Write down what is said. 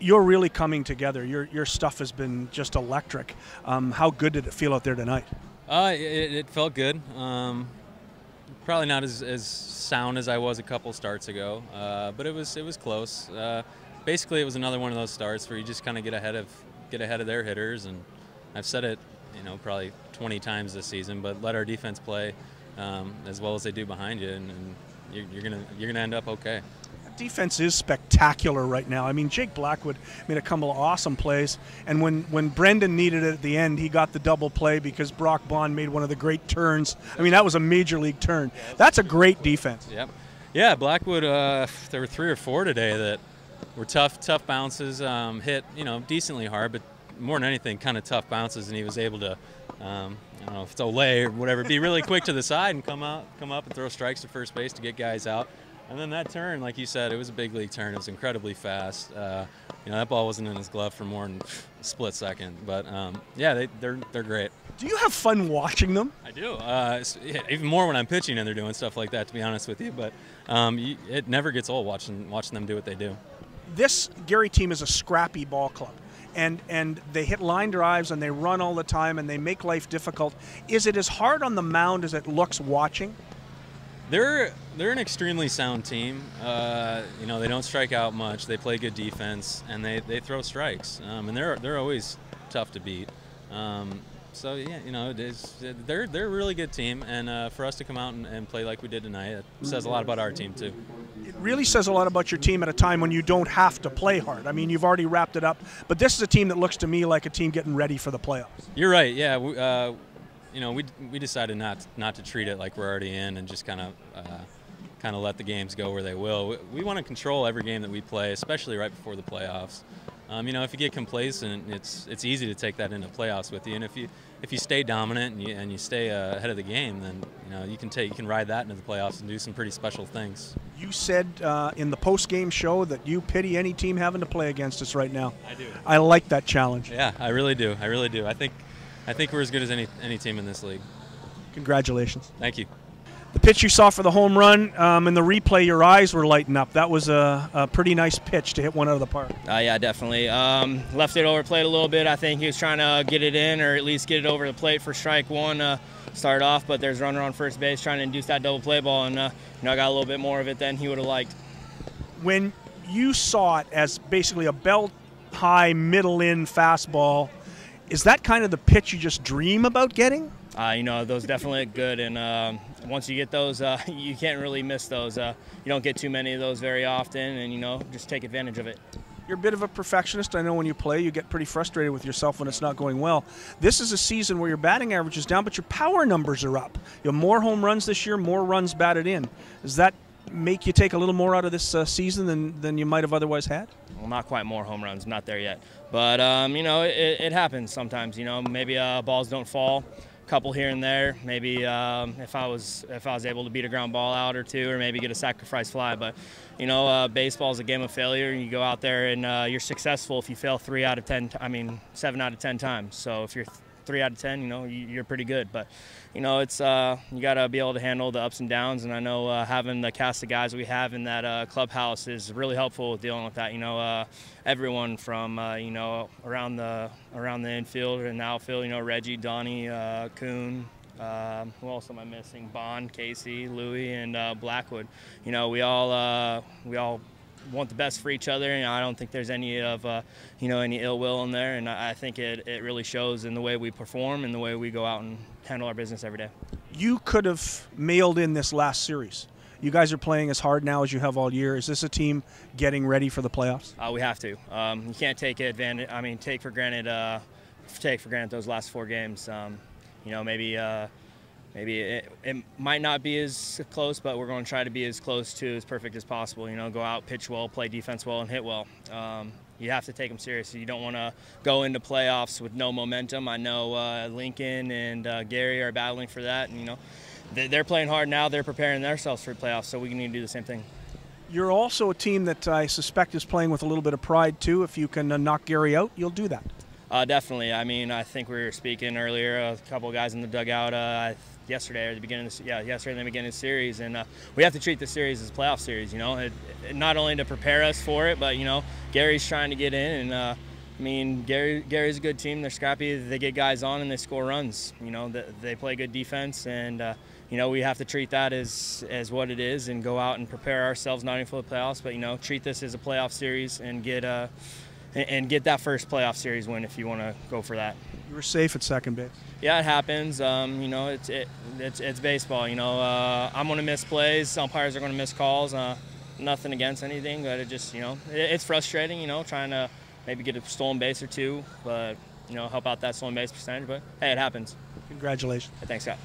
you're really coming together. Your stuff has been just electric. How good did it feel out there tonight? It felt good. Probably not as sound as I was a couple starts ago, but it was close. Basically, it was another one of those starts where you just kind of get ahead of their hitters, and I've said it, probably 20 times this season, but let our defense play as well as they do behind you, and you're gonna end up okay. Defense is spectacular right now. I mean, Jake Blackwood made a couple of awesome plays, and when Brendan needed it at the end, he got the double play because Brock Bond made one of the great turns. I mean, that was a major league turn. That's a great defense. Yep. Yeah, Blackwood, there were 3 or 4 today that were tough bounces, hit, decently hard, but more than anything, kind of tough bounces, and he was able to, I don't know if it's Olay or whatever, be really quick to the side and come up and throw strikes to first base to get guys out. And then that turn, like you said, it was a big league turn. It was incredibly fast. That ball wasn't in his glove for more than a split second. But yeah, they're great. Do you have fun watching them? I do. Even more when I'm pitching and they're doing stuff like that, to be honest with you. But it never gets old watching them do what they do. This Gary team is a scrappy ball club. And they hit line drives and they run all the time and they make life difficult. Is it as hard on the mound as it looks watching? They're an extremely sound team. They don't strike out much. They play good defense and they throw strikes. And they're always tough to beat. So yeah, it is. They're a really good team, and for us to come out and play like we did tonight, it says a lot about our team too. It really says a lot about your team at a time when you don't have to play hard. I mean, you've already wrapped it up, but this is a team that looks to me like a team getting ready for the playoffs. You're right. Yeah, we decided not to treat it like we're already in and just kind of let the games go where they will. We want to control every game that we play, especially right before the playoffs. If you get complacent, it's easy to take that into playoffs with you. And if you stay dominant and you stay ahead of the game, then you can ride that into the playoffs and do some pretty special things. You said in the post-game show that you pity any team having to play against us right now. I do. I like that challenge. Yeah, I really do. I really do. I think we're as good as any team in this league. Congratulations. Thank you. The pitch you saw for the home run, in the replay, your eyes were lighting up. That was a pretty nice pitch to hit one out of the park. Yeah, definitely. Left it overplayed a little bit. I think he was trying to get it in or at least get it over the plate for strike one. Start off, but there's a runner on first base trying to induce that double play ball, and I got a little bit more of it than he would have liked. When you saw it as basically a belt-high, middle-in fastball, is that kind of the pitch you just dream about getting? Those definitely look good, and once you get those, you can't really miss those. You don't get too many of those very often, and just take advantage of it. You're a bit of a perfectionist. I know when you play, you get pretty frustrated with yourself when it's not going well. This is a season where your batting average is down, but your power numbers are up. You have more home runs this year, more runs batted in. Does that make you take a little more out of this season than you might have otherwise had? Well, not quite more home runs, not there yet. But, it happens sometimes. Maybe balls don't fall. Couple here and there. Maybe if I was able to beat a ground ball out or two, or maybe get a sacrifice fly. But baseball is a game of failure. You go out there and you're successful if you fail 7 out of 10 times. So if you're 3 out of 10, you're pretty good. But it's you got to be able to handle the ups and downs. And I know having the cast of guys we have in that clubhouse is really helpful with dealing with that. Everyone from around the infield and the outfield. Reggie, Donnie, Kuhn. Who else am I missing? Bond, Casey, Louie, and Blackwood. We all want the best for each other, and I don't think there's any ill will in there. And I think it really shows in the way we perform and the way we go out and handle our business every day. You could have mailed in this last series. You guys are playing as hard now as you have all year. Is this a team getting ready for the playoffs? We have to. You can't take advantage. Take for granted those last 4 games. Maybe it might not be as close, but we're going to try to be as close to as perfect as possible. Go out, pitch well, play defense well, and hit well. You have to take them seriously. You don't want to go into playoffs with no momentum. I know Lincoln and Gary are battling for that, and they're playing hard now. They're preparing themselves for the playoffs, so we need to do the same thing. You're also a team that I suspect is playing with a little bit of pride too. If you can knock Gary out, you'll do that. Definitely. I think we were speaking earlier, a couple of guys in the dugout. yesterday or the beginning of yesterday in the beginning of the series, and we have to treat the series as a playoff series. You know, not only to prepare us for it, but you know, Gary's trying to get in, and I mean, Gary's a good team. They're scrappy. They get guys on and they score runs. You know, they play good defense, and you know, we have to treat that as what it is and go out and prepare ourselves not only for the playoffs, but you know, treat this as a playoff series and get that first playoff series win if you want to go for that. You were safe at second base. Yeah, it happens. You know, it's baseball. You know, I'm going to miss plays. Umpires are going to miss calls. Nothing against anything, but it just, you know, it's frustrating. You know, trying to maybe get a stolen base or two, but you know, help out that stolen base percentage. But hey, it happens. Congratulations. Thanks, Scott.